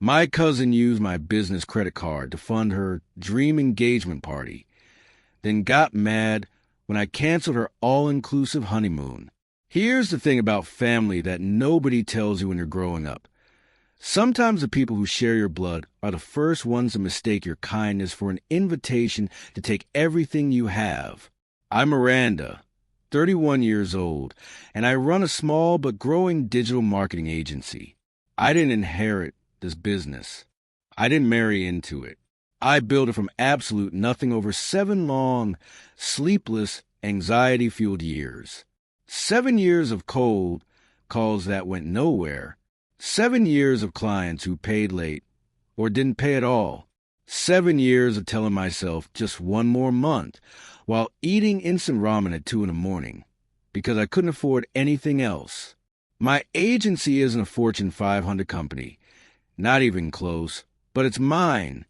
My cousin used my business credit card to fund her dream engagement party, then got mad when I canceled her all-inclusive honeymoon. Here's the thing about family that nobody tells you when you're growing up. Sometimes the people who share your blood are the first ones to mistake your kindness for an invitation to take everything you have. I'm Miranda, 31 years old, and I run a small but growing digital marketing agency. I didn't inherit this business. I didn't marry into it. I built it from absolute nothing over 7 long, sleepless, anxiety-fueled years. 7 years of cold calls that went nowhere. 7 years of clients who paid late or didn't pay at all. 7 years of telling myself just one more month while eating instant ramen at 2 in the morning because I couldn't afford anything else. My agency isn't a Fortune 500 company. Not even close, but it's mine.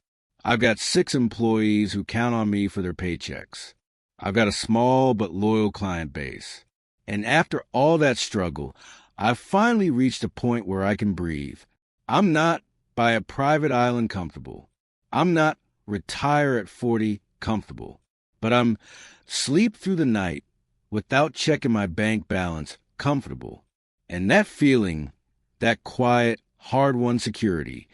I've got 6 employees who count on me for their paychecks. I've got a small but loyal client base. And after all that struggle, I've finally reached a point where I can breathe. I'm not by a private island comfortable. I'm not retire at 40 comfortable. But I'm sleep through the night without checking my bank balance comfortable. And that feeling, that quiet, hard-won security,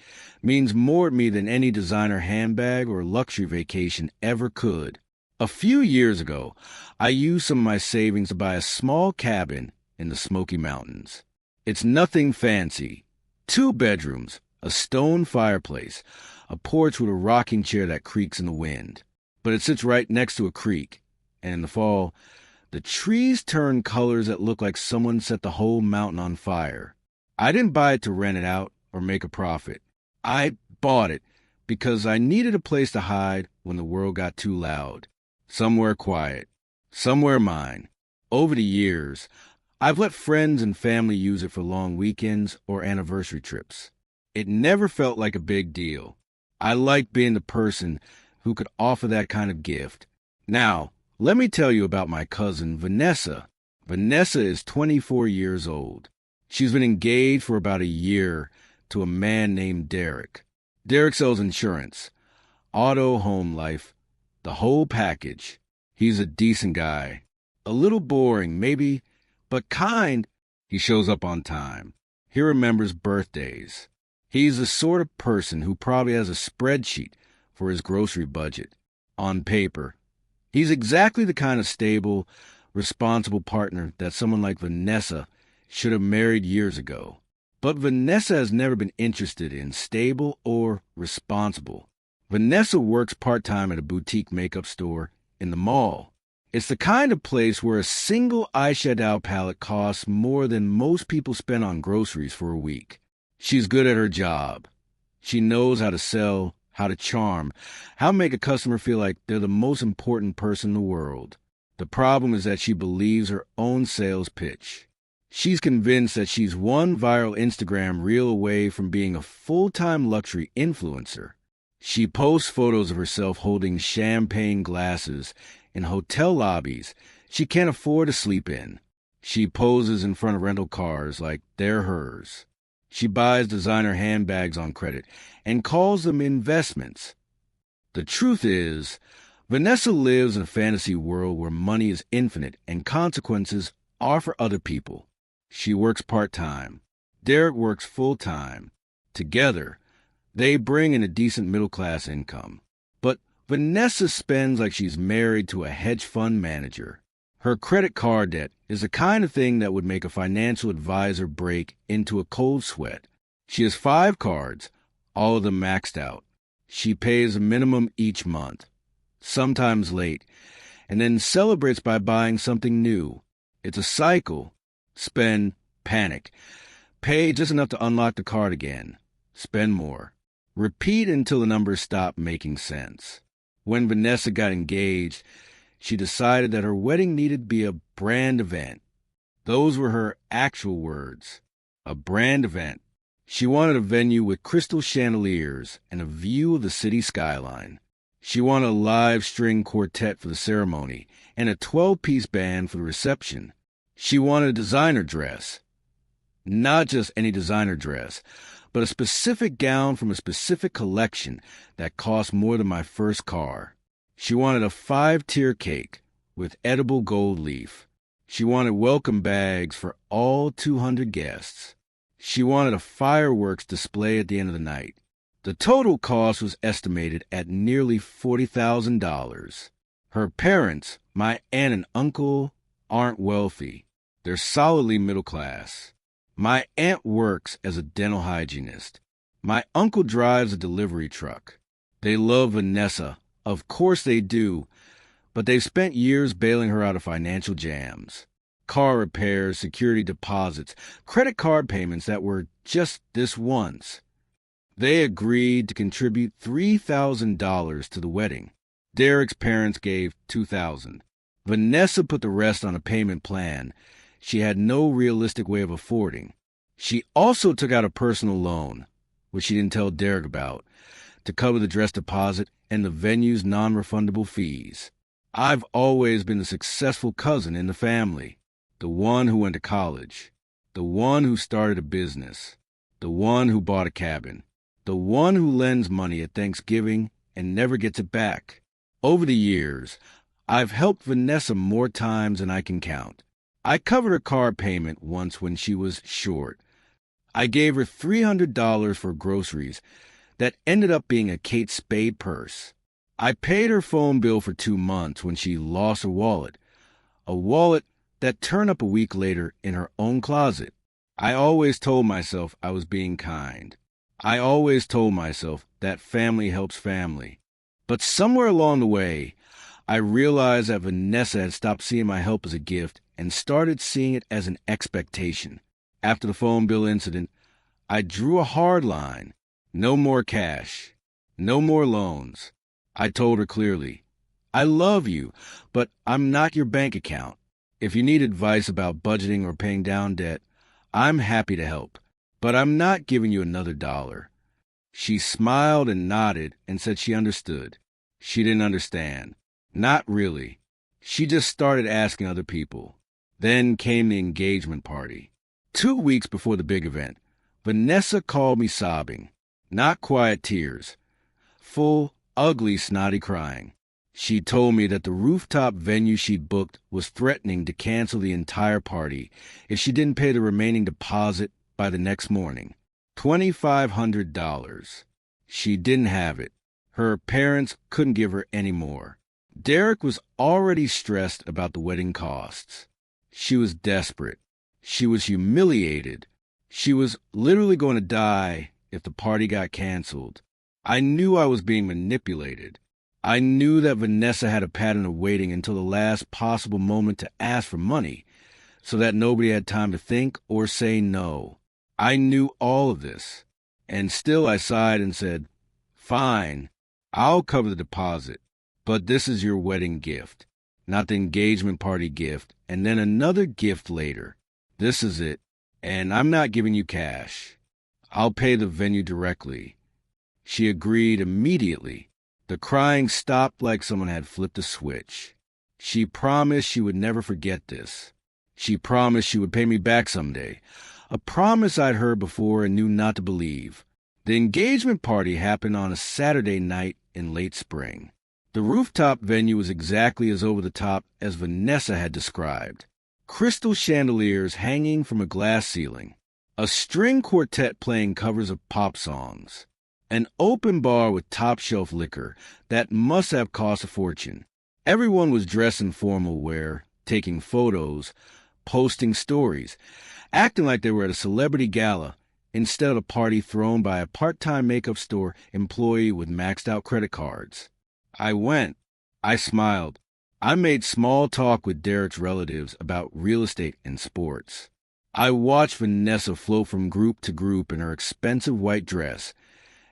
means more to me than any designer handbag or luxury vacation ever could. A few years ago, I used some of my savings to buy a small cabin in the Smoky Mountains. It's nothing fancy. 2 bedrooms, a stone fireplace, a porch with a rocking chair that creaks in the wind. But it sits right next to a creek, and in the fall, the trees turn colors that look like someone set the whole mountain on fire. I didn't buy it to rent it out or make a profit. I bought it because I needed a place to hide when the world got too loud. Somewhere quiet. Somewhere mine. Over the years, I've let friends and family use it for long weekends or anniversary trips. It never felt like a big deal. I liked being the person who could offer that kind of gift. Now, let me tell you about my cousin, Vanessa. Vanessa is 24 years old. She's been engaged for about a year to a man named Derek. Derek sells insurance, auto, home life, the whole package. He's a decent guy. A little boring, maybe, but kind. He shows up on time. He remembers birthdays. He's the sort of person who probably has a spreadsheet for his grocery budget. On paper, he's exactly the kind of stable, responsible partner that someone like Vanessa should have married years ago. But Vanessa has never been interested in stable or responsible. Vanessa works part-time at a boutique makeup store in the mall. It's the kind of place where a single eyeshadow palette costs more than most people spend on groceries for a week. She's good at her job. She knows how to sell, how to charm, how to make a customer feel like they're the most important person in the world. The problem is that she believes her own sales pitch. She's convinced that she's one viral Instagram reel away from being a full-time luxury influencer. She posts photos of herself holding champagne glasses in hotel lobbies she can't afford to sleep in. She poses in front of rental cars like they're hers. She buys designer handbags on credit and calls them investments. The truth is, Vanessa lives in a fantasy world where money is infinite and consequences are for other people. She works part-time. Derek works full-time. Together, they bring in a decent middle-class income. But Vanessa spends like she's married to a hedge fund manager. Her credit card debt is the kind of thing that would make a financial advisor break into a cold sweat. She has 5 cards, all of them maxed out. She pays a minimum each month, sometimes late, and then celebrates by buying something new. It's a cycle. Spend, panic. Pay just enough to unlock the card again. Spend more. Repeat until the numbers stop making sense. When Vanessa got engaged, she decided that her wedding needed to be a brand event. Those were her actual words. A brand event. She wanted a venue with crystal chandeliers and a view of the city skyline. She wanted a live string quartet for the ceremony and a 12-piece band for the reception. She wanted a designer dress. Not just any designer dress, but a specific gown from a specific collection that cost more than my first car. She wanted a 5-tier cake with edible gold leaf. She wanted welcome bags for all 200 guests. She wanted a fireworks display at the end of the night. The total cost was estimated at nearly $40,000. Her parents, my aunt and uncle, aren't wealthy. They're solidly middle class. My aunt works as a dental hygienist. My uncle drives a delivery truck. They love Vanessa. Of course they do, but they've spent years bailing her out of financial jams. Car repairs, security deposits, credit card payments that were just this once. They agreed to contribute $3,000 to the wedding. Derek's parents gave $2,000. Vanessa put the rest on a payment plan she had no realistic way of affording. She also took out a personal loan, which she didn't tell Derek about, to cover the dress deposit and the venue's non-refundable fees. I've always been the successful cousin in the family, the one who went to college, the one who started a business, the one who bought a cabin, the one who lends money at Thanksgiving and never gets it back. Over the years, I've helped Vanessa more times than I can count. I covered her car payment once when she was short. I gave her $300 for groceries that ended up being a Kate Spade purse. I paid her phone bill for 2 months when she lost a wallet that turned up a week later in her own closet. I always told myself I was being kind. I always told myself that family helps family. But somewhere along the way, I realized that Vanessa had stopped seeing my help as a gift and started seeing it as an expectation. After the phone bill incident, I drew a hard line. No more cash. No more loans. I told her clearly, I love you, but I'm not your bank account. If you need advice about budgeting or paying down debt, I'm happy to help, but I'm not giving you another dollar. She smiled and nodded and said she understood. She didn't understand. Not really. She just started asking other people. Then came the engagement party. 2 weeks before the big event, Vanessa called me sobbing. Not quiet tears. Full, ugly, snotty crying. She told me that the rooftop venue she'd booked was threatening to cancel the entire party if she didn't pay the remaining deposit by the next morning. $2,500. She didn't have it. Her parents couldn't give her any more. Derek was already stressed about the wedding costs. She was desperate. She was humiliated. She was literally going to die if the party got canceled. I knew I was being manipulated. I knew that Vanessa had a pattern of waiting until the last possible moment to ask for money, so that nobody had time to think or say no. I knew all of this, and still I sighed and said, Fine, I'll cover the deposit, but this is your wedding gift, not the engagement party gift, and then another gift later. This is it, and I'm not giving you cash. I'll pay the venue directly. She agreed immediately. The crying stopped like someone had flipped a switch. She promised she would never forget this. She promised she would pay me back someday, a promise I'd heard before and knew not to believe. The engagement party happened on a Saturday night in late spring. The rooftop venue was exactly as over the top as Vanessa had described. Crystal chandeliers hanging from a glass ceiling. A string quartet playing covers of pop songs. An open bar with top-shelf liquor that must have cost a fortune. Everyone was dressed in formal wear, taking photos, posting stories, acting like they were at a celebrity gala instead of a party thrown by a part-time makeup store employee with maxed-out credit cards. I went. I smiled. I made small talk with Derek's relatives about real estate and sports. I watched Vanessa float from group to group in her expensive white dress,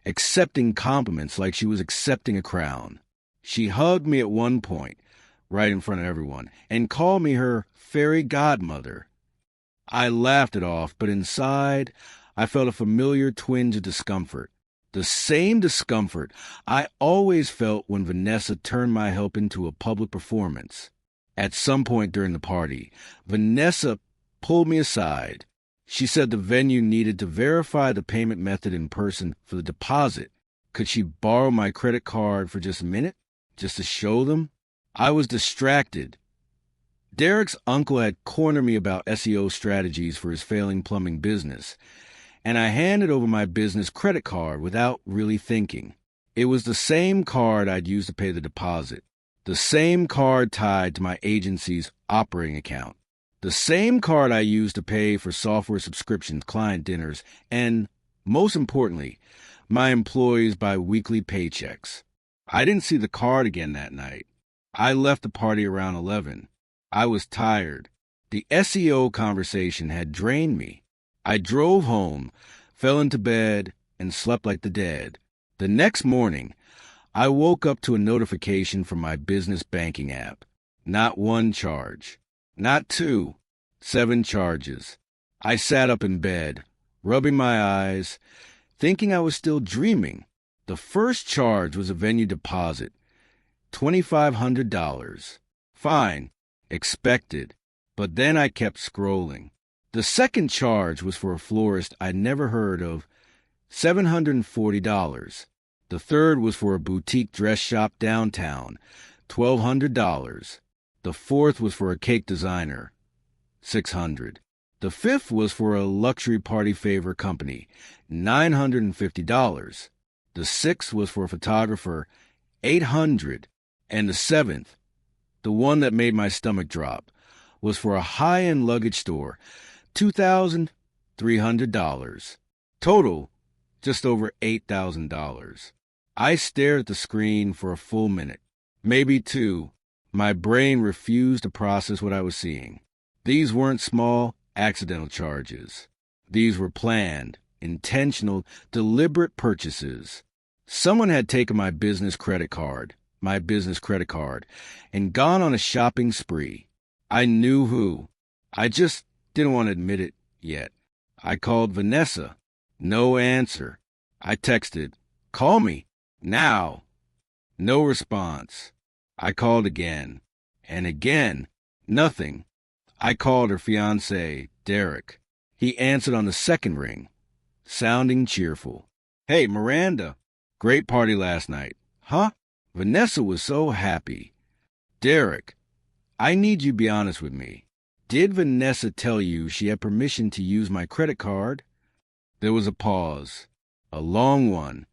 accepting compliments like she was accepting a crown. She hugged me at one point, right in front of everyone, and called me her fairy godmother. I laughed it off, but inside, I felt a familiar twinge of discomfort. The same discomfort I always felt when Vanessa turned my help into a public performance. At some point during the party, Vanessa pulled me aside. She said the venue needed to verify the payment method in person for the deposit. Could she borrow my credit card for just a minute, just to show them? I was distracted. Derek's uncle had cornered me about SEO strategies for his failing plumbing business, and I handed over my business credit card without really thinking. It was the same card I'd used to pay the deposit, the same card tied to my agency's operating account, the same card I used to pay for software subscriptions, client dinners, and, most importantly, my employees' bi-weekly paychecks. I didn't see the card again that night. I left the party around 11. I was tired. The SEO conversation had drained me. I drove home, fell into bed, and slept like the dead. The next morning, I woke up to a notification from my business banking app. Not one charge. Not two. 7 charges. I sat up in bed, rubbing my eyes, thinking I was still dreaming. The first charge was a venue deposit, $2,500. Fine. Expected. But then I kept scrolling. The second charge was for a florist I'd never heard of, $740. The third was for a boutique dress shop downtown, $1,200. The fourth was for a cake designer, $600. The fifth was for a luxury party favor company, $950. The sixth was for a photographer, $800. And the seventh, the one that made my stomach drop, was for a high-end luggage store, $2,300. Total, just over $8,000. I stared at the screen for a full minute, maybe 2. My brain refused to process what I was seeing. These weren't small, accidental charges. These were planned, intentional, deliberate purchases. Someone had taken my business credit card, and gone on a shopping spree. I knew who. I just didn't want to admit it yet. I called Vanessa. No answer. I texted, "Call me, now." No response. I called again. And again. Nothing. I called her fiancé, Derek. He answered on the second ring, sounding cheerful. "Hey, Miranda. Great party last night." "Huh?" Vanessa was so happy. "Derek, I need you to be honest with me. Did Vanessa tell you she had permission to use my credit card?" There was a pause. A long one.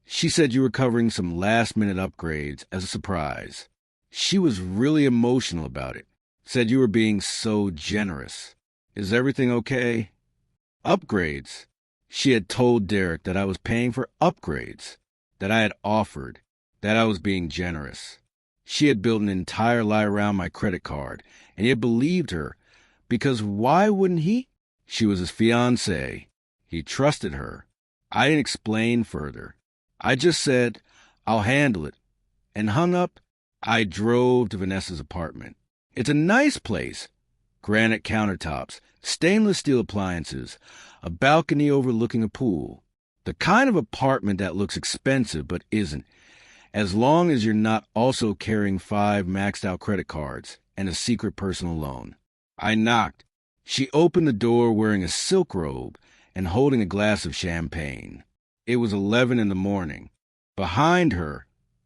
She said you were covering some last-minute upgrades as a surprise. She was really emotional about it. Said you were being so generous. Is everything okay? Upgrades. She had told Derek that I was paying for upgrades, that I had offered, that I was being generous. She had built an entire lie around my credit card, and he had believed her, because why wouldn't he? She was his fiancée. He trusted her. I didn't explain further. I just said, "I'll handle it," and hung up. I drove to Vanessa's apartment. It's a nice place. Granite countertops, stainless steel appliances, a balcony overlooking a pool. The kind of apartment that looks expensive but isn't, as long as you're not also carrying 5 maxed-out credit cards and a secret personal loan. I knocked. She opened the door wearing a silk robe and holding a glass of champagne. It was 11 in the morning. Behind her,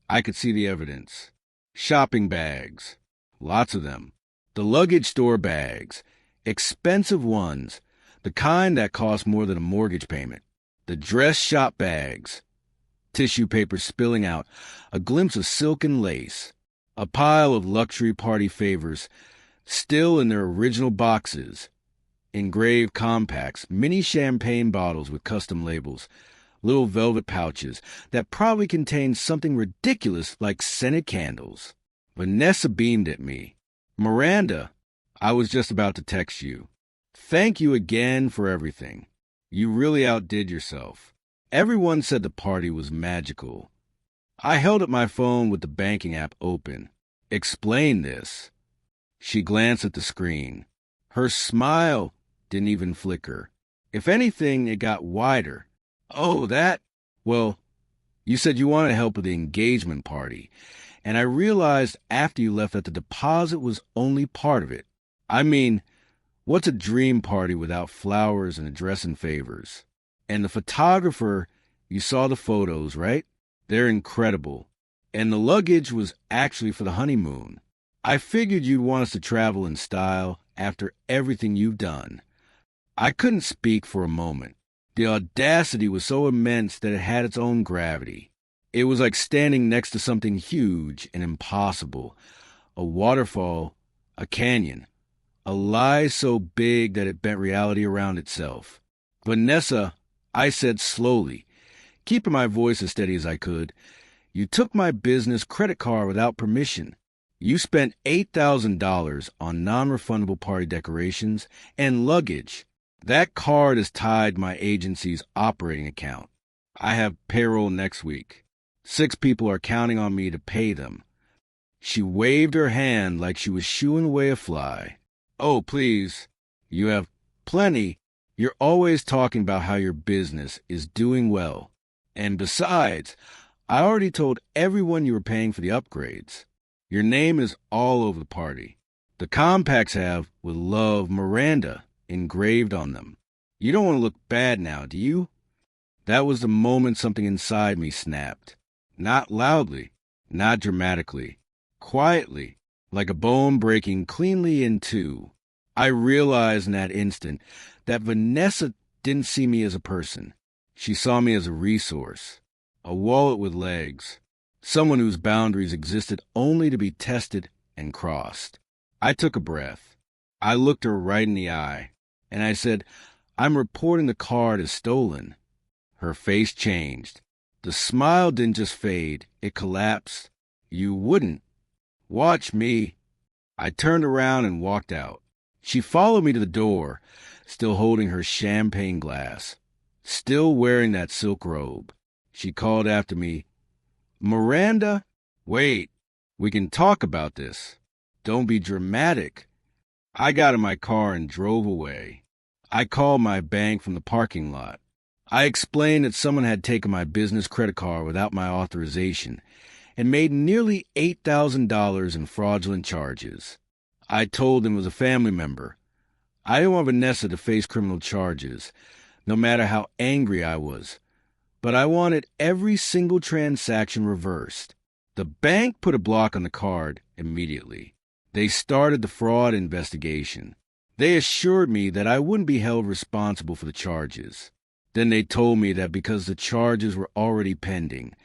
I could see the evidence. Shopping bags. Lots of them. The luggage store bags. Expensive ones. The kind that cost more than a mortgage payment. The dress shop bags. Tissue paper spilling out. A glimpse of silk and lace. A pile of luxury party favors, still in their original boxes. Engraved compacts, mini champagne bottles with custom labels, little velvet pouches that probably contained something ridiculous like scented candles. Vanessa beamed at me. "Miranda, I was just about to text you. Thank you again for everything. You really outdid yourself. Everyone said the party was magical." I held up my phone with the banking app open. "Explain this." She glanced at the screen. Her smile didn't even flicker. If anything, it got wider. "Oh, that? Well, you said you wanted help with the engagement party, and I realized after you left that the deposit was only part of it. I mean, What's a dream party without flowers and a dress and favors? And the photographer, you saw the photos, right? They're incredible. And the luggage was actually for the honeymoon. I figured you'd want us to travel in style after everything you've done. I couldn't speak for a moment. The audacity was so immense that it had its own gravity. It was like standing next to something huge and impossible. A waterfall, a canyon, a lie so big that it bent reality around itself. Vanessa, I said slowly, keeping my voice as steady as I could, you took my business credit card without permission. You spent $8,000 on non-refundable party decorations and luggage. That card is tied to my agency's operating account. I have payroll next week. 6 people are counting on me to pay them. She waved her hand like she was shooing away a fly. Oh, please. You have plenty. You're always talking about how your business is doing well. And besides, I already told everyone you were paying for the upgrades. Your name is all over the party. The compacts have, with love, Miranda, engraved on them. You don't want to look bad now, do you? That was the moment something inside me snapped. Not loudly, not dramatically. Quietly, like a bone breaking cleanly in two. I realized in that instant that Vanessa didn't see me as a person. She saw me as a resource, a wallet with legs, someone whose boundaries existed only to be tested and crossed. I took a breath. I looked her right in the eye, and I said, I'm reporting the card as stolen. Her face changed. The smile didn't just fade, it collapsed. You wouldn't. Watch me. I turned around and walked out. She followed me to the door, still holding her champagne glass, still wearing that silk robe. She called after me, Miranda, wait, we can talk about this. Don't be dramatic. I got in my car and drove away. I called my bank from the parking lot. I explained that someone had taken my business credit card without my authorization and made nearly $8,000 in fraudulent charges. I told them it was a family member. I didn't want Vanessa to face criminal charges, no matter how angry I was. But I wanted every single transaction reversed. The bank put a block on the card immediately. They started the fraud investigation. They assured me that I wouldn't be held responsible for the charges. Then they told me that because the charges were already pending,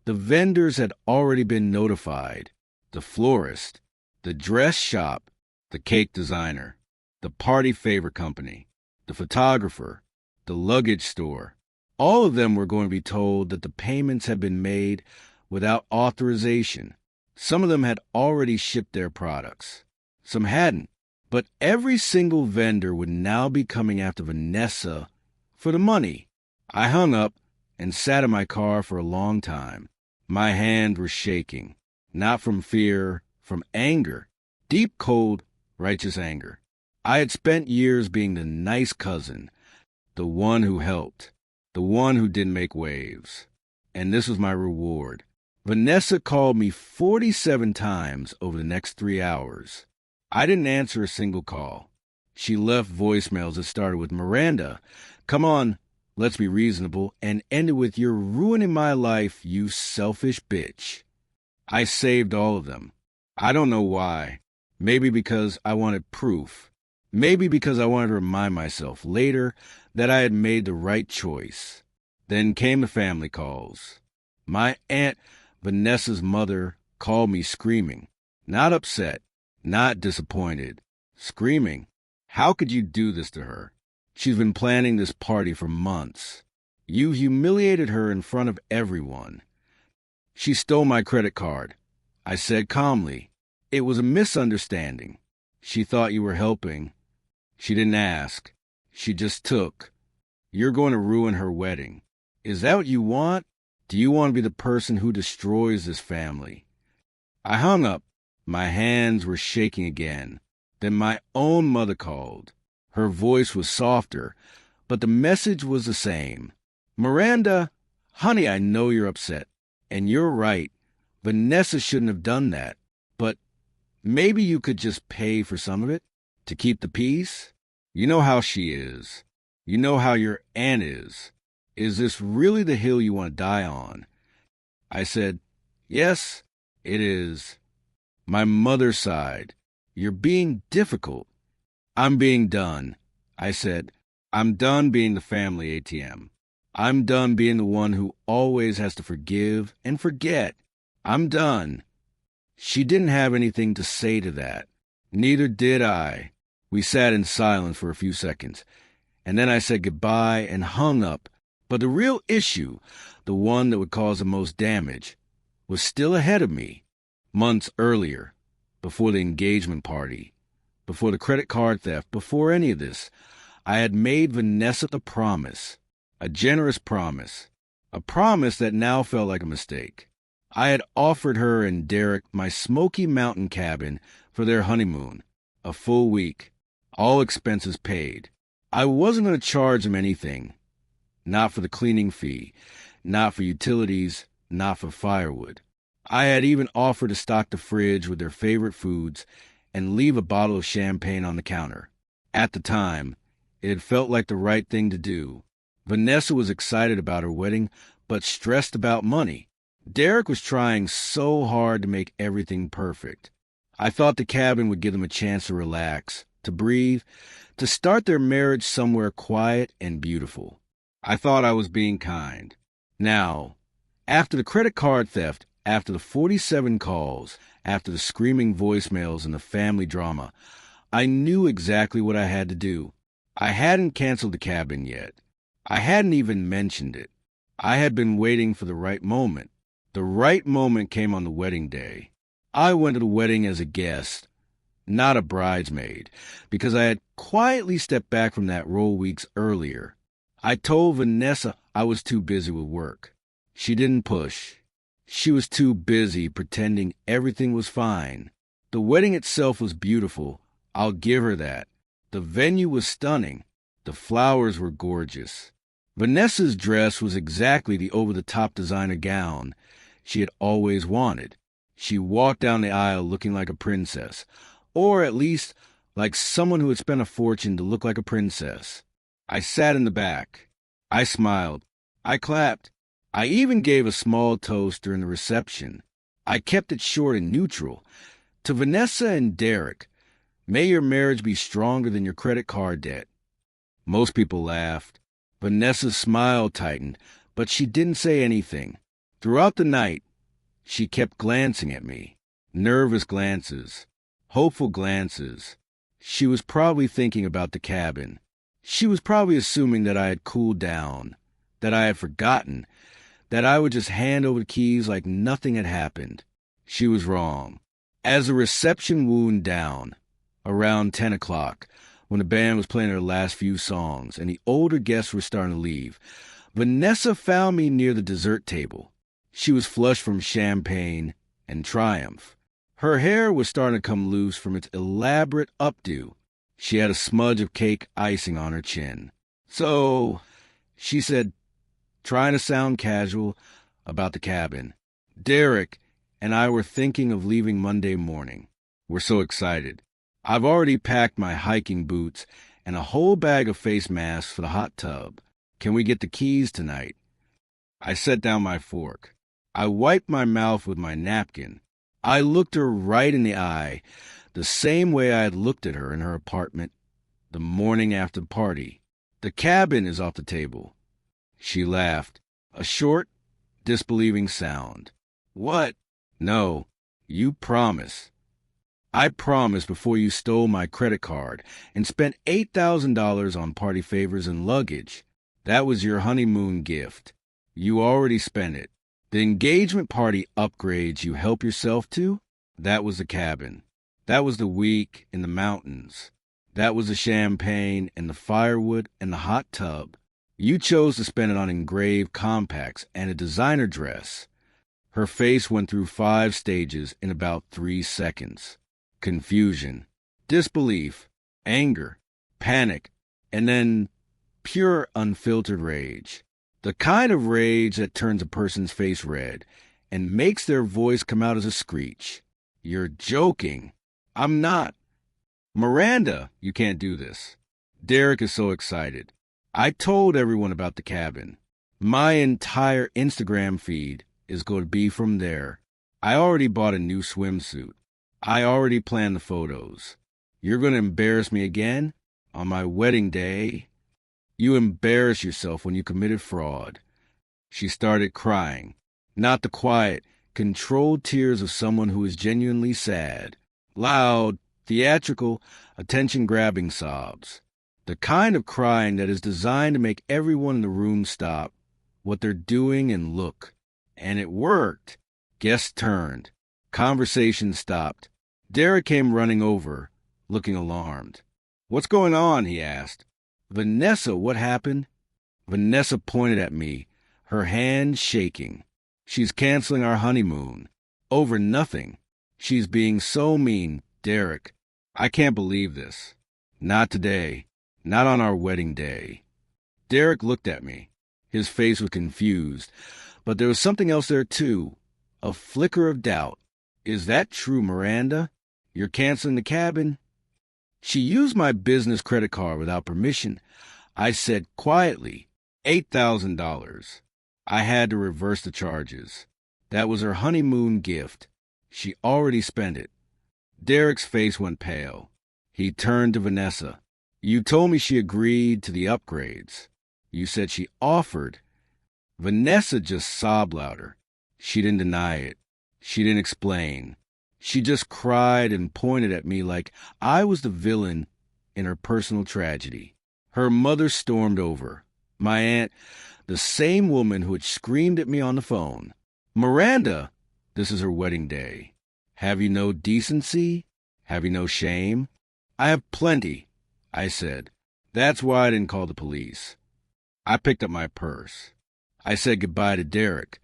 the vendors had already been notified. The florist, the dress shop, the cake designer, the party favor company, the photographer, the luggage store. All of them were going to be told that the payments had been made without authorization. Some of them had already shipped their products. Some hadn't. But every single vendor would now be coming after Vanessa for the money. I hung up and sat in my car for a long time. My hands were shaking, not from fear, from anger, deep, cold, righteous anger. I had spent years being the nice cousin, the one who helped, the one who didn't make waves. And this was my reward. Vanessa called me 47 times over the next 3 hours. I didn't answer a single call. She left voicemails that started with, Miranda, come on, let's be reasonable, and ended with, you're ruining my life, you selfish bitch. I saved all of them. I don't know why. Maybe because I wanted proof. Maybe because I wanted to remind myself later that I had made the right choice. Then came the family calls. My aunt, Vanessa's mother, called me screaming. Not upset, not disappointed. Screaming. How could you do this to her? She's been planning this party for months. You humiliated her in front of everyone. She stole my credit card. I said calmly, it was a misunderstanding. She thought you were helping. She didn't ask. She just took. You're going to ruin her wedding. Is that what you want? Do you want to be the person who destroys this family? I hung up. My hands were shaking again. Then my own mother called. Her voice was softer, but the message was the same. Miranda, honey, I know you're upset. And you're right. Vanessa shouldn't have done that. But maybe you could just pay for some of it to keep the peace? You know how she is. You know how your aunt is. Is this really the hill you want to die on? I said, yes, it is. My mother sighed. You're being difficult. I'm being done. I said, I'm done being the family ATM. I'm done being the one who always has to forgive and forget. I'm done. She didn't have anything to say to that. Neither did I. We sat in silence for a few seconds, and then I said goodbye and hung up. But the real issue, the one that would cause the most damage, was still ahead of me. Months earlier, before the engagement party, before the credit card theft, before any of this, I had made Vanessa a promise, a generous promise, a promise that now felt like a mistake. I had offered her and Derek my Smoky Mountain cabin for their honeymoon, a full week, all expenses paid. I wasn't going to charge them anything, not for the cleaning fee, not for utilities, not for firewood. I had even offered to stock the fridge with their favorite foods and leave a bottle of champagne on the counter. At the time, it had felt like the right thing to do. Vanessa was excited about her wedding, but stressed about money. Derek was trying so hard to make everything perfect. I thought the cabin would give them a chance to relax, to breathe, to start their marriage somewhere quiet and beautiful. I thought I was being kind. Now, after the credit card theft, after the 47 calls, after the screaming voicemails and the family drama, I knew exactly what I had to do. I hadn't canceled the cabin yet. I hadn't even mentioned it. I had been waiting for the right moment. The right moment came on the wedding day. I went to the wedding as a guest, not a bridesmaid, because I had quietly stepped back from that role weeks earlier. I told Vanessa I was too busy with work. She didn't push. She was too busy pretending everything was fine. The wedding itself was beautiful. I'll give her that. The venue was stunning. The flowers were gorgeous. Vanessa's dress was exactly the over-the-top designer gown she had always wanted. She walked down the aisle looking like a princess, or at least like someone who had spent a fortune to look like a princess. I sat in the back. I smiled. I clapped. I even gave a small toast during the reception. I kept it short and neutral. To Vanessa and Derek, may your marriage be stronger than your credit card debt. Most people laughed. Vanessa's smile tightened, but she didn't say anything. Throughout the night, she kept glancing at me. Nervous glances. Hopeful glances. She was probably thinking about the cabin. She was probably assuming that I had cooled down, that I had forgotten, that I would just hand over the keys like nothing had happened. She was wrong. As the reception wound down, around 10 o'clock, when the band was playing their last few songs and the older guests were starting to leave, Vanessa found me near the dessert table. She was flushed from champagne and triumph. Her hair was starting to come loose from its elaborate updo. She had a smudge of cake icing on her chin. So, she said, trying to sound casual, about the cabin. Derek and I were thinking of leaving Monday morning. We're so excited. I've already packed my hiking boots and a whole bag of face masks for the hot tub. Can we get the keys tonight? I set down my fork. I wiped my mouth with my napkin. I looked her right in the eye, the same way I had looked at her in her apartment the morning after the party. The cabin is off the table. She laughed, a short, disbelieving sound. What? No, you promise. I promised before you stole my credit card and spent $8,000 on party favors and luggage. That was your honeymoon gift. You already spent it. The engagement party upgrades you help yourself to, that was the cabin. That was the week in the mountains. That was the champagne and the firewood and the hot tub. You chose to spend it on engraved compacts and a designer dress. Her face went through 5 stages in about 3 seconds. Confusion, disbelief, anger, panic, and then pure unfiltered rage. The kind of rage that turns a person's face red and makes their voice come out as a screech. You're joking. I'm not. Miranda, you can't do this. Derek is so excited. I told everyone about the cabin. My entire Instagram feed is going to be from there. I already bought a new swimsuit. I already planned the photos. You're going to embarrass me again? On my wedding day? You embarrass yourself when you committed fraud. She started crying. Not the quiet, controlled tears of someone who is genuinely sad. Loud, theatrical, attention-grabbing sobs. The kind of crying that is designed to make everyone in the room stop what they're doing and look. And it worked. Guests turned. Conversation stopped. Derek came running over, looking alarmed. "What's going on?" he asked. "Vanessa, what happened?" Vanessa pointed at me, her hand shaking. "She's canceling our honeymoon. Over nothing. She's being so mean, Derek. I can't believe this. Not today. Not on our wedding day." Derek looked at me. His face was confused, but there was something else there too. A flicker of doubt. "Is that true, Miranda? You're canceling the cabin?" "She used my business credit card without permission," I said quietly. $8,000. I had to reverse the charges. That was her honeymoon gift. She already spent it. Derek's face went pale. He turned to Vanessa. "You told me she agreed to the upgrades. You said she offered." Vanessa just sobbed louder. She didn't deny it. She didn't explain. She just cried and pointed at me like I was the villain in her personal tragedy. Her mother stormed over. My aunt, the same woman who had screamed at me on the phone. "Miranda, this is her wedding day. Have you no decency? Have you no shame?" "I have plenty," I said. "That's why I didn't call the police." I picked up my purse. I said goodbye to Derek,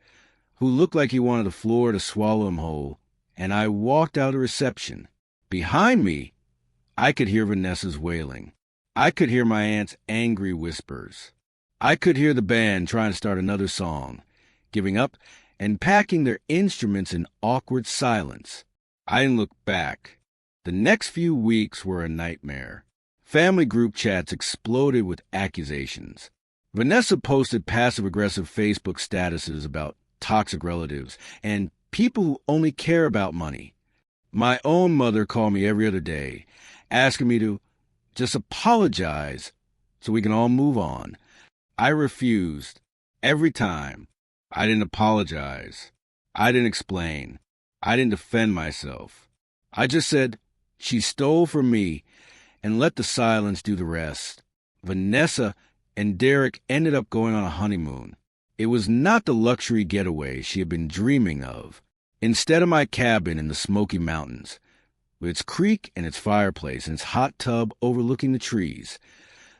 who looked like he wanted the floor to swallow him whole, and I walked out of reception. Behind me, I could hear Vanessa's wailing. I could hear my aunt's angry whispers. I could hear the band trying to start another song, giving up and packing their instruments in awkward silence. I didn't look back. The next few weeks were a nightmare. Family group chats exploded with accusations. Vanessa posted passive-aggressive Facebook statuses about toxic relatives and people who only care about money. My own mother called me every other day, asking me to just apologize so we can all move on. I refused. Every time. I didn't apologize. I didn't explain. I didn't defend myself. I just said, she stole from me, and let the silence do the rest. Vanessa and Derek ended up going on a honeymoon. It was not the luxury getaway she had been dreaming of. Instead of my cabin in the Smoky Mountains, with its creek and its fireplace and its hot tub overlooking the trees,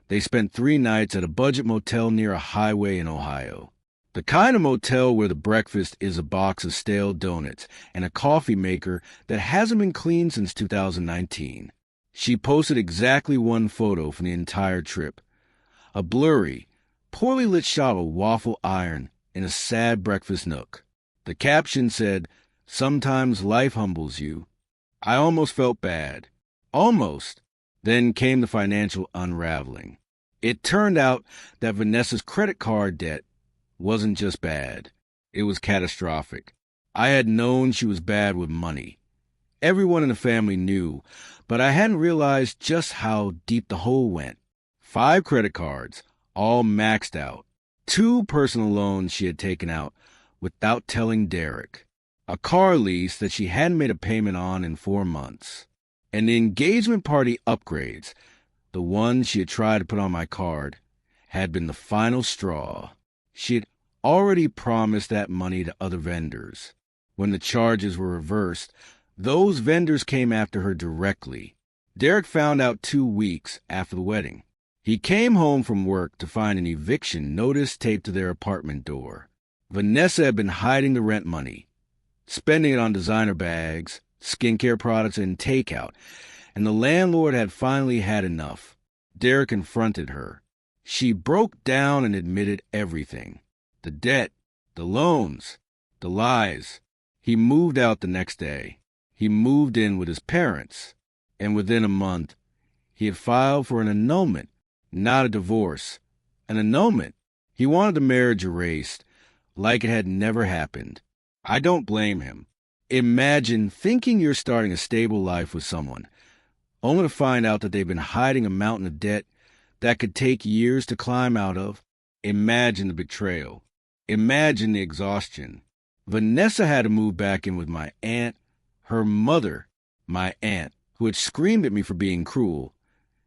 they spent 3 nights at a budget motel near a highway in Ohio. The kind of motel where the breakfast is a box of stale donuts and a coffee maker that hasn't been cleaned since 2019. She posted exactly one photo from the entire trip. A blurry, poorly lit shot of a waffle iron in a sad breakfast nook. The caption said, "Sometimes life humbles you." I almost felt bad. Almost. Then came the financial unraveling. It turned out that Vanessa's credit card debt wasn't just bad. It was catastrophic. I had known she was bad with money. Everyone in the family knew, but I hadn't realized just how deep the hole went. 5 credit cards, all maxed out. 2 personal loans she had taken out without telling Derek. A car lease that she hadn't made a payment on in 4 months. And the engagement party upgrades, the one she had tried to put on my card, had been the final straw. She had already promised that money to other vendors. When the charges were reversed, those vendors came after her directly. Derek found out 2 weeks after the wedding. He came home from work to find an eviction notice taped to their apartment door. Vanessa had been hiding the rent money, spending it on designer bags, skincare products, and takeout, and the landlord had finally had enough. Derek confronted her. She broke down and admitted everything. The debt, the loans, the lies. He moved out the next day. He moved in with his parents, and within a month, he had filed for an annulment not a divorce, an annulment. He wanted the marriage erased, like it had never happened. I don't blame him. Imagine thinking you're starting a stable life with someone, only to find out that they've been hiding a mountain of debt that could take years to climb out of. Imagine the betrayal. Imagine the exhaustion. Vanessa had to move back in with my aunt, her mother, my aunt, who had screamed at me for being cruel.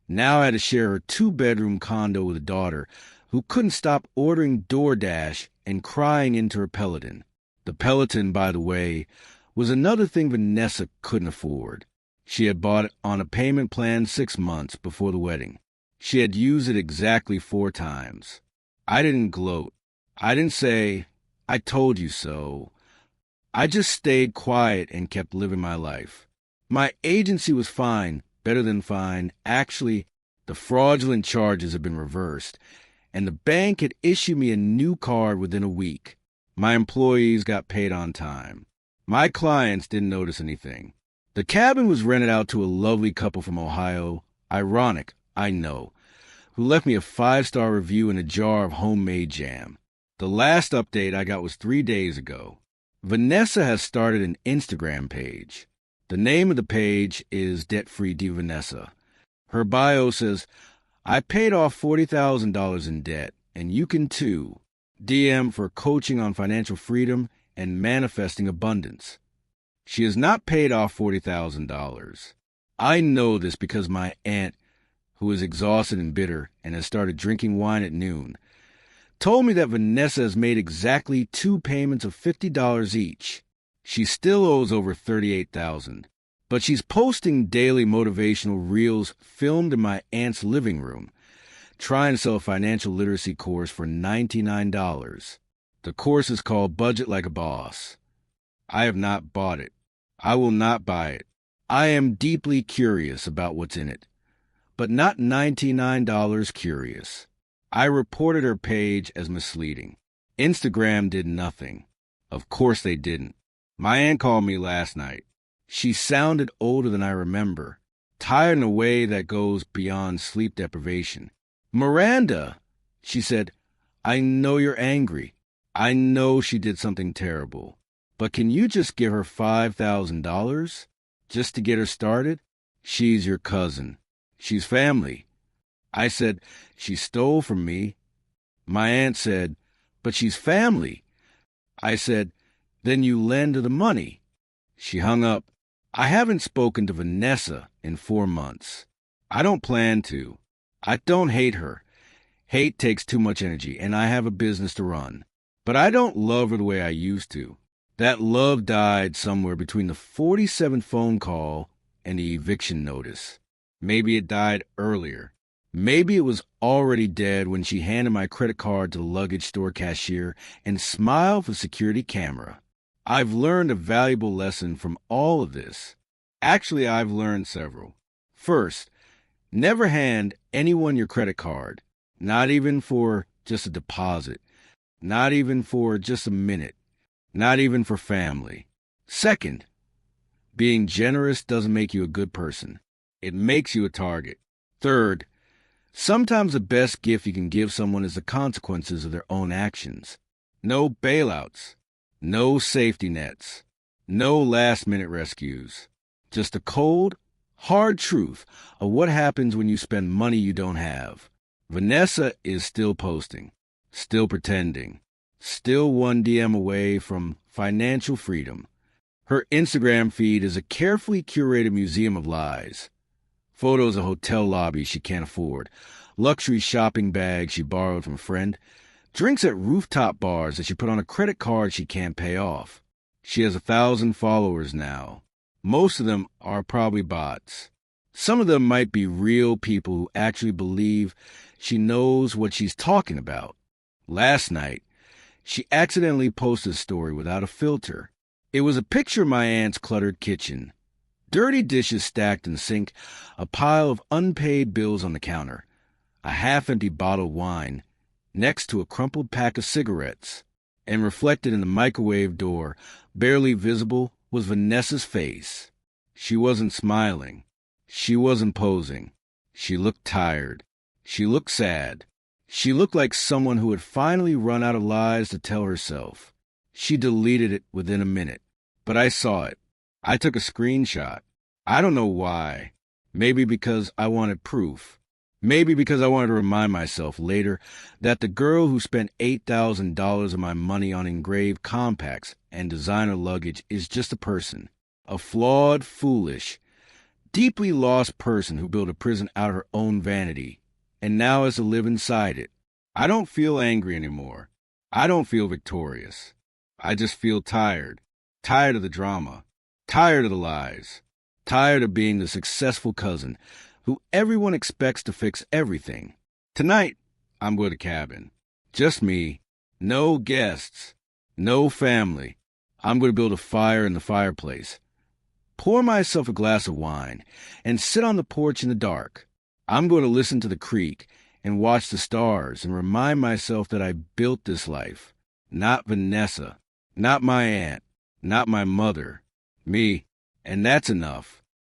Now I had to share her 2-bedroom condo with a daughter who couldn't stop ordering DoorDash and crying into her Peloton. The Peloton, by the way, was another thing Vanessa couldn't afford. She had bought it on a payment plan 6 months before the wedding. She had used it exactly 4 times. I didn't gloat. I didn't say, "I told you so." I just stayed quiet and kept living my life. My agency was fine, better than fine. Actually, the fraudulent charges had been reversed, and the bank had issued me a new card within a week. My employees got paid on time. My clients didn't notice anything. The cabin was rented out to a lovely couple from Ohio. Ironic, I know, who left me a 5-star review and a jar of homemade jam. The last update I got was 3 days ago. Vanessa has started an Instagram page. The name of the page is Debt-Free D Vanessa. Her bio says, "I paid off $40,000 in debt, and you can too. DM for coaching on financial freedom and manifesting abundance." She has not paid off $40,000. I know this because my aunt, who is exhausted and bitter and has started drinking wine at noon, told me that Vanessa has made exactly 2 payments of $50 each. She still owes over $38,000, but she's posting daily motivational reels filmed in my aunt's living room, trying to sell a financial literacy course for $99. The course is called Budget Like a Boss. I have not bought it. I will not buy it. I am deeply curious about what's in it, but not $99 curious. I reported her page as misleading. Instagram did nothing. Of course they didn't. My aunt called me last night. She sounded older than I remember, tired in a way that goes beyond sleep deprivation. "Miranda," she said, "I know you're angry. I know she did something terrible. But can you just give her $5,000 just to get her started? She's your cousin. She's family." I said, "She stole from me." My aunt said, "But she's family." I said, "Then you lend her the money." She hung up. I haven't spoken to Vanessa in 4 months. I don't plan to. I don't hate her. Hate takes too much energy, and I have a business to run. But I don't love her the way I used to. That love died somewhere between the 47th phone call and the eviction notice. Maybe it died earlier. Maybe it was already dead when she handed my credit card to the luggage store cashier and smiled for the security camera. I've learned a valuable lesson from all of this. Actually, I've learned several. First, never hand anyone your credit card, not even for just a deposit, not even for just a minute, not even for family. Second, being generous doesn't make you a good person. It makes you a target. Third, sometimes the best gift you can give someone is the consequences of their own actions. No bailouts, no safety nets, no last-minute rescues. Just the cold, hard truth of what happens when you spend money you don't have. Vanessa is still posting, still pretending, still one DM away from financial freedom. Her Instagram feed is a carefully curated museum of lies. Photos of hotel lobbies she can't afford, luxury shopping bags she borrowed from a friend, drinks at rooftop bars that she put on a credit card she can't pay off. She has 1,000 followers now. Most of them are probably bots. Some of them might be real people who actually believe she knows what she's talking about. Last night, she accidentally posted a story without a filter. It was a picture of my aunt's cluttered kitchen. Dirty dishes stacked in the sink, a pile of unpaid bills on the counter, a half-empty bottle of wine, next to a crumpled pack of cigarettes, and reflected in the microwave door, barely visible, was Vanessa's face. She wasn't smiling. She wasn't posing. She looked tired. She looked sad. She looked like someone who had finally run out of lies to tell herself. She deleted it within a minute. But I saw it. I took a screenshot. I don't know why. Maybe because I wanted proof. Maybe because I wanted to remind myself later that the girl who spent $8,000 of my money on engraved compacts and designer luggage is just a person. A flawed, foolish, deeply lost person who built a prison out of her own vanity and now has to live inside it. I don't feel angry anymore. I don't feel victorious. I just feel tired. Tired of the drama. Tired of the lies. Tired of being the successful cousin who everyone expects to fix everything. Tonight, I'm going to cabin. Just me. No guests. No family. I'm going to build a fire in the fireplace. Pour myself a glass of wine and sit on the porch in the dark. I'm going to listen to the creek and watch the stars and remind myself that I built this life. Not Vanessa. Not my aunt. Not my mother. Me. And that's enough.